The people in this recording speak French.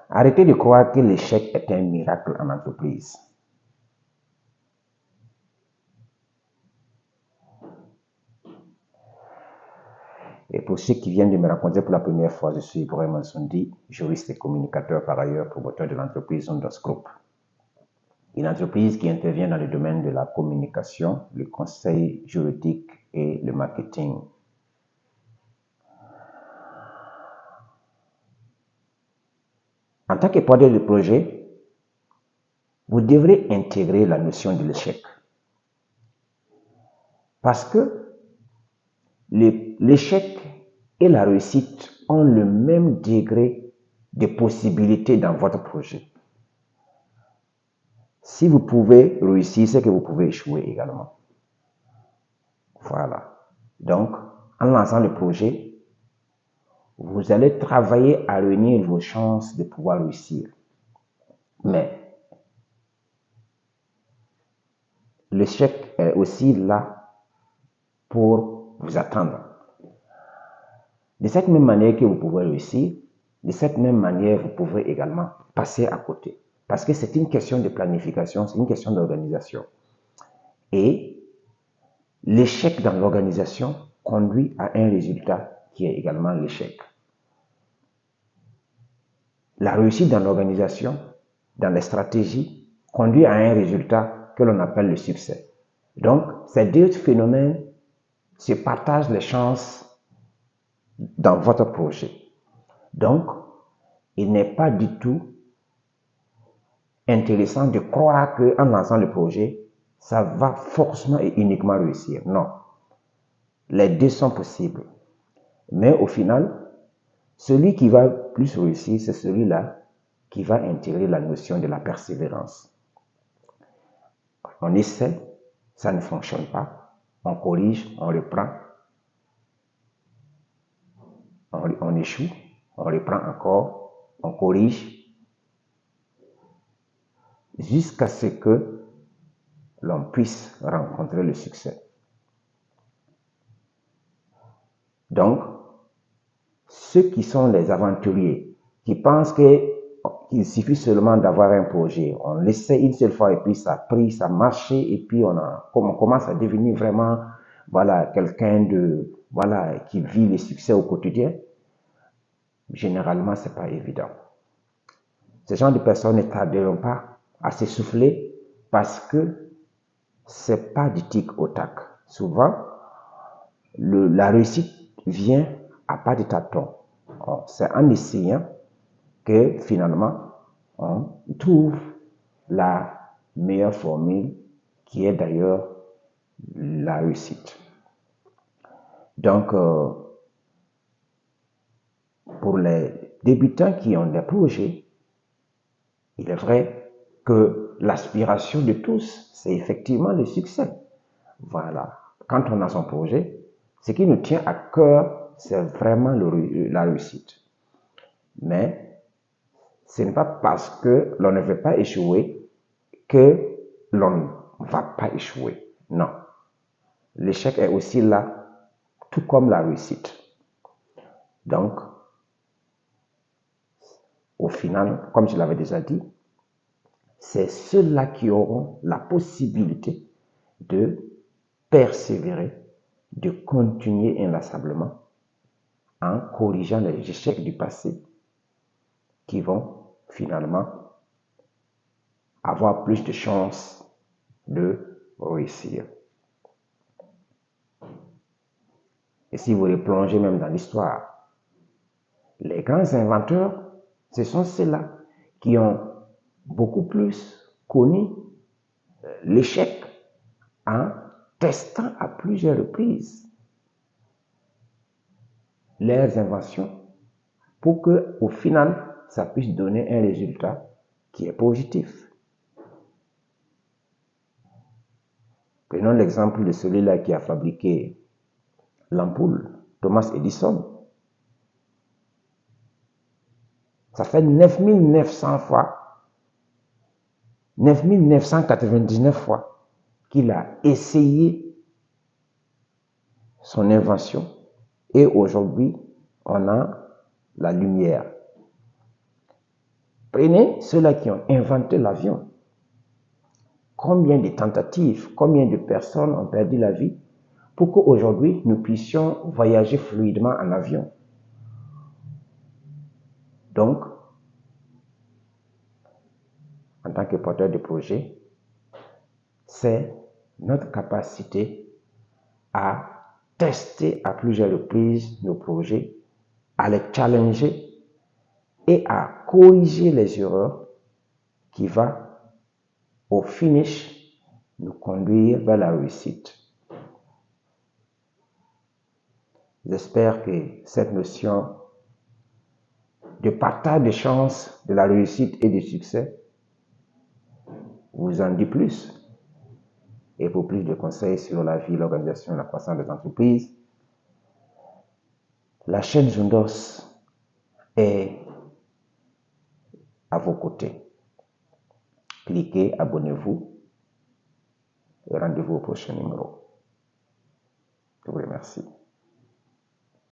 Arrêtez de croire que l'échec est un miracle en entreprise. Et pour ceux qui viennent de me rencontrer pour la première fois, je suis Ibrahim Sondi, juriste et communicateur par ailleurs, promoteur de l'entreprise Ondos Group. Une entreprise qui intervient dans le domaine de la communication, le conseil juridique et le marketing. En tant que porteur de projet, vous devrez intégrer la notion de l'échec. Parce que l'échec et la réussite ont le même degré de possibilité dans votre projet. Si vous pouvez réussir, c'est que vous pouvez échouer également. Voilà. Donc, en lançant le projet, vous allez travailler à réunir vos chances de pouvoir réussir. Mais l'échec est aussi là pour vous attendre. De cette même manière que vous pouvez réussir, de cette même manière, vous pouvez également passer à côté. Parce que c'est une question de planification, c'est une question d'organisation. Et l'échec dans l'organisation conduit à un résultat qui est également l'échec. La réussite dans l'organisation, dans les stratégies, conduit à un résultat que l'on appelle le succès. Donc, ces deux phénomènes se partagent les chances dans votre projet. Donc, il n'est pas du tout intéressant de croire qu'en lançant le projet, ça va forcément et uniquement réussir. Non. Les deux sont possibles. Mais au final, celui qui va plus réussir, c'est celui-là qui va intégrer la notion de la persévérance. On essaie, ça ne fonctionne pas, on corrige, on reprend, on échoue, on reprend encore, on corrige, jusqu'à ce que l'on puisse rencontrer le succès. Donc, ceux qui sont les aventuriers, qui pensent qu'il suffit seulement d'avoir un projet, on l'essaie une seule fois et puis ça a pris, ça a marché et puis on commence à devenir vraiment quelqu'un qui vit le succès au quotidien, généralement, ce n'est pas évident. Ces gens de personnes ne tarderont pas à s'essouffler parce que ce n'est pas du tic au tac. Souvent, la réussite vient à pas de tâtons. C'est en essayant que finalement, on trouve la meilleure formule qui est d'ailleurs la réussite. Donc, pour les débutants qui ont des projets, il est vrai que l'aspiration de tous, c'est effectivement le succès. Voilà. Quand on a son projet, ce qui nous tient à cœur, c'est vraiment la réussite. Mais ce n'est pas parce que l'on ne veut pas échouer que l'on ne va pas échouer. Non. L'échec est aussi là, tout comme la réussite. Donc, au final, comme je l'avais déjà dit, c'est ceux-là qui auront la possibilité de persévérer, de continuer inlassablement en corrigeant les échecs du passé qui vont finalement avoir plus de chances de réussir. Et si vous replongez même dans l'histoire, les grands inventeurs, ce sont ceux-là qui ont beaucoup plus connu l'échec en testant à plusieurs reprises leurs inventions pour qu'au final, ça puisse donner un résultat qui est positif. Prenons l'exemple de celui-là qui a fabriqué l'ampoule, Thomas Edison. Ça fait 9900 fois, 9999 fois qu'il a essayé son invention. Et aujourd'hui, on a la lumière. Prenez ceux-là qui ont inventé l'avion. Combien de tentatives, combien de personnes ont perdu la vie pour qu'aujourd'hui nous puissions voyager fluidement en avion. Donc, en tant que porteur de projet, c'est notre capacité à tester à plusieurs reprises nos projets, à les challenger et à corriger les erreurs qui va au finish nous conduire vers la réussite. J'espère que cette notion de partage de chances de la réussite et du succès vous en dit plus. Et pour plus de conseils sur la vie, l'organisation et la croissance des entreprises, la chaîne Zundos est à vos côtés. Cliquez, abonnez-vous et rendez-vous au prochain numéro. Je vous remercie.